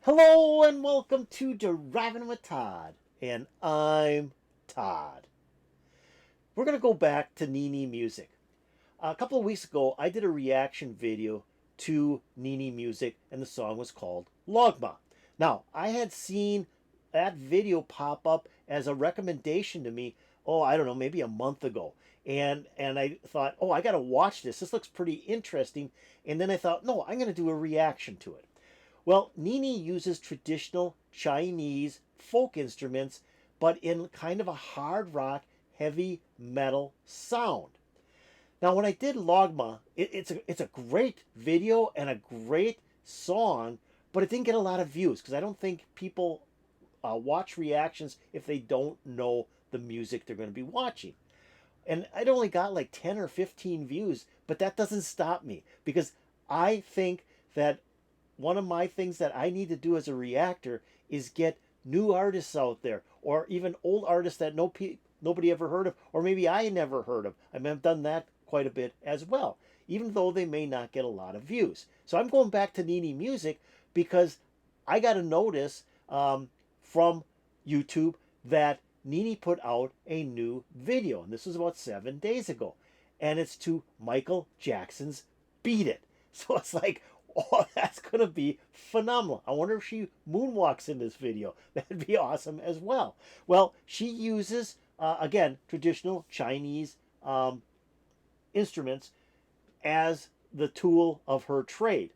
Hello and welcome to Driving with Todd, and I'm Todd. We're going to go back to Nini music. A couple of weeks ago, I did a reaction video to Nini music, and the song was called Logma. Now, I had seen that video pop up as a recommendation to me, oh, I don't know, maybe a month ago. And I thought, oh, I got to watch this. This looks pretty interesting. And then I thought, no, I'm going to do a reaction to it. Well, Nini uses traditional Chinese folk instruments, but in kind of a hard rock, heavy metal sound. Now, when I did Logma, it's a great video and a great song, but it didn't get a lot of views because I don't think people watch reactions if they don't know the music they're going to be watching. And I'd only got like 10 or 15 views, but that doesn't stop me because I think that one of my things that I need to do as a reactor is get new artists out there, or even old artists that nobody ever heard of, or maybe I never heard of. I mean, I've done that quite a bit as well, even though they may not get a lot of views. So I'm going back to Nini music because I got a notice from YouTube that Nini put out a new video, and this was about 7 days ago, and it's to Michael Jackson's Beat It. So it's like, oh, that's going to be phenomenal. I wonder if she moonwalks in this video. That'd be awesome as well. Well, she uses, again, traditional Chinese instruments as the tool of her trade.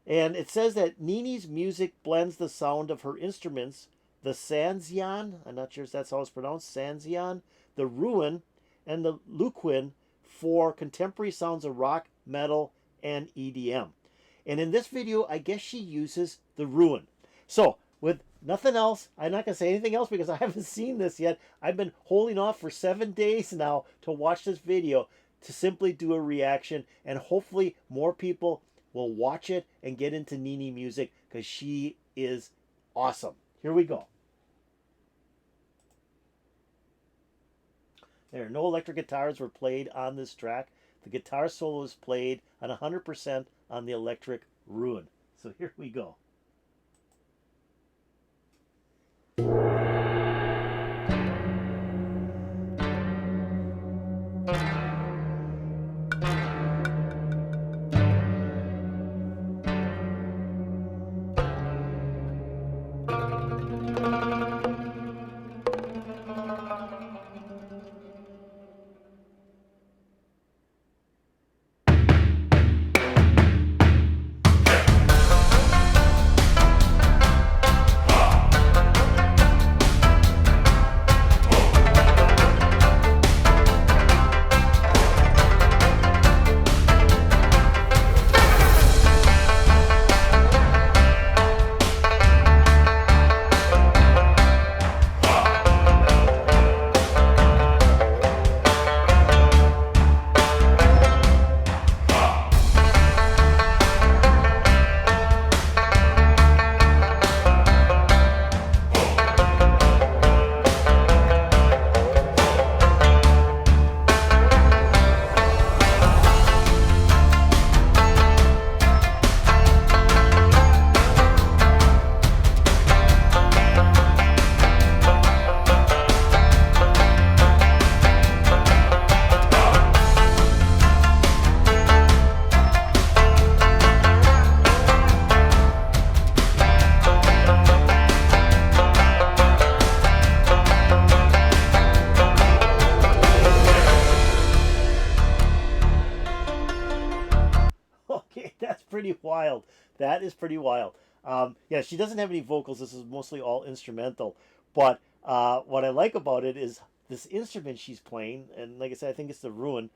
And it says that Nini's music blends the sound of her instruments, the San Xian, I'm not sure if that's how it's pronounced, San Xian, the Ruan, and the Luquin for contemporary sounds of rock, metal, and EDM. And in this video, I guess she uses the Ruan. So, with nothing else, I'm not going to say anything else because I haven't seen this yet. I've been holding off for 7 days now to watch this video to simply do a reaction. And hopefully more people will watch it and get into Nini music because she is awesome. Here we go. There, no electric guitars were played on this track. The guitar solo is played on 100% on the electric Ruan. So here we go. Okay, that's pretty wild. That is pretty wild. Yeah, she doesn't have any vocals. This is mostly all instrumental. But what I like about it is this instrument she's playing, and like I said, I think it's the Ruan.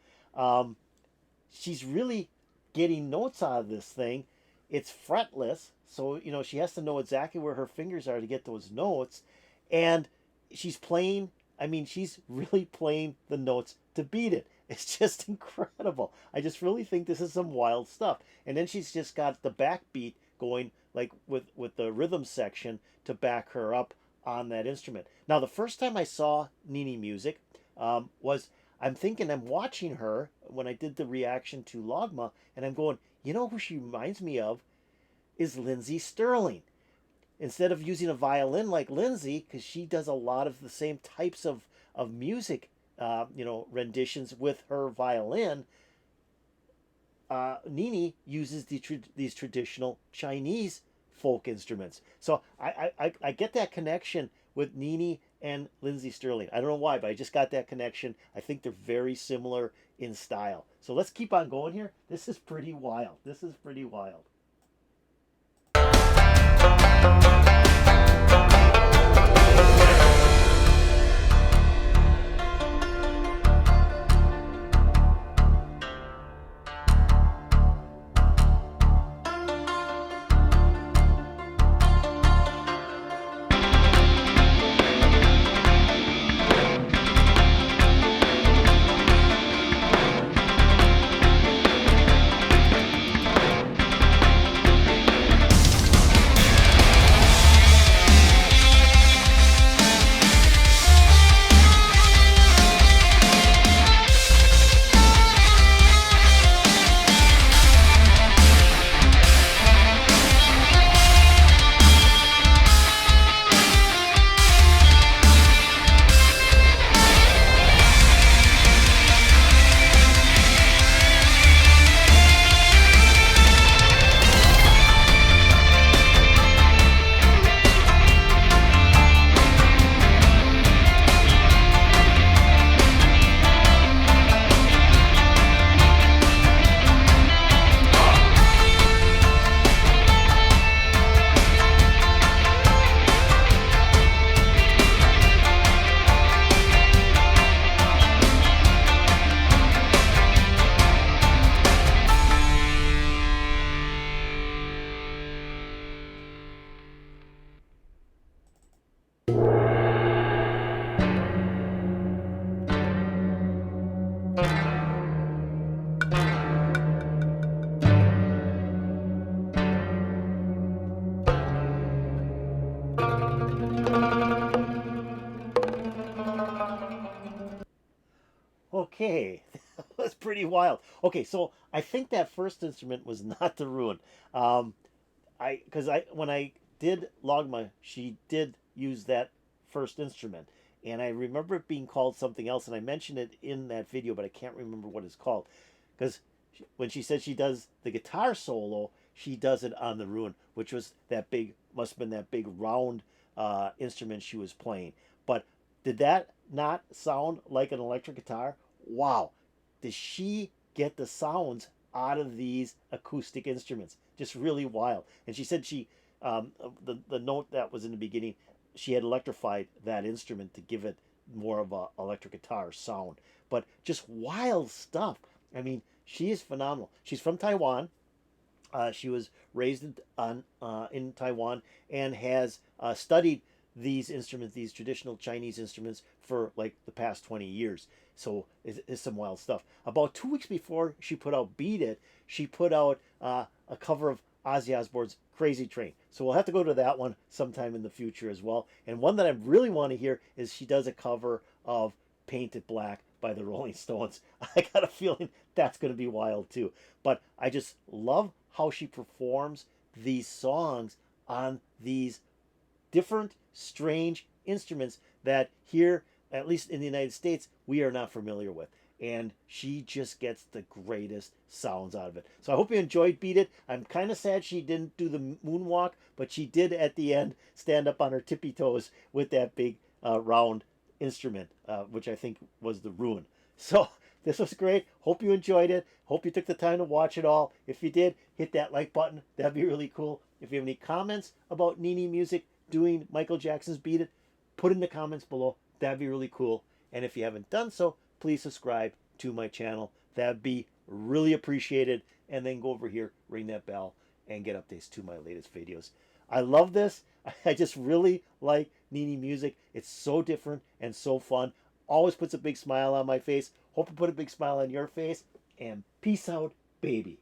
She's really getting notes out of this thing. It's fretless, so she has to know exactly where her fingers are to get those notes. And she's playing. I mean, she's really playing the notes to beat it. It's just incredible. I just really think this is some wild stuff. And then she's just got the backbeat going, like with the rhythm section to back her up on that instrument. Now, the first time I saw Nini music was, I'm thinking, I'm watching her when I did the reaction to Logma, and I'm going, you know who she reminds me of is Lindsey Sterling. instead of using a violin like Lindsay, because she does a lot of the same types of music, renditions with her violin, Nini uses these traditional Chinese folk instruments. So I get that connection with Nini and Lindsay Sterling. I don't know why, but I just got that connection. I think they're very similar in style. So let's keep on going here. This is pretty wild. This is pretty wild. Okay, that was pretty wild. Okay, so I think that first instrument was not the Ruin. Um, because I when I did Logma, she did use that first instrument, and I remember it being called something else, and I mentioned it in that video, but I can't remember what it's called. Because when she said she does the guitar solo, she does it on the Ruin, which was that big, must have been that big round instrument she was playing. But did that not sound like an electric guitar? Wow, did she get the sounds out of these acoustic instruments? Just really wild. And she said the note that was in the beginning, she had electrified that instrument to give it more of a electric guitar sound. But just wild stuff. I mean, she is phenomenal. She's from Taiwan. She was raised in Taiwan and has studied these instruments, these traditional Chinese instruments, for like the past 20 years. So it's some wild stuff. About 2 weeks before she put out Beat It, she put out a cover of Ozzy Osbourne's Crazy Train. So we'll have to go to that one sometime in the future as well. And one that I really want to hear is she does a cover of Paint It Black by the Rolling Stones. I got a feeling that's going to be wild too. But I just love how she performs these songs on these different, strange instruments that here, at least in the United States, we are not familiar with. And she just gets the greatest sounds out of it. So I hope you enjoyed Beat It. I'm kind of sad she didn't do the moonwalk, but she did at the end stand up on her tippy toes with that big round instrument, which I think was the Ruin. So this was great. Hope you enjoyed it. Hope you took the time to watch it all. If you did, hit that like button. That'd be really cool. If you have any comments about Nini music doing Michael Jackson's Beat It, put in the comments below. That'd be really cool. And if you haven't done so, please subscribe to my channel. That'd be really appreciated. And then go over here, ring that bell, and get updates to my latest videos. I love this. I just really like Nini music. It's so different and so fun. Always puts a big smile on my face. Hope to put a big smile on your face. And peace out, baby.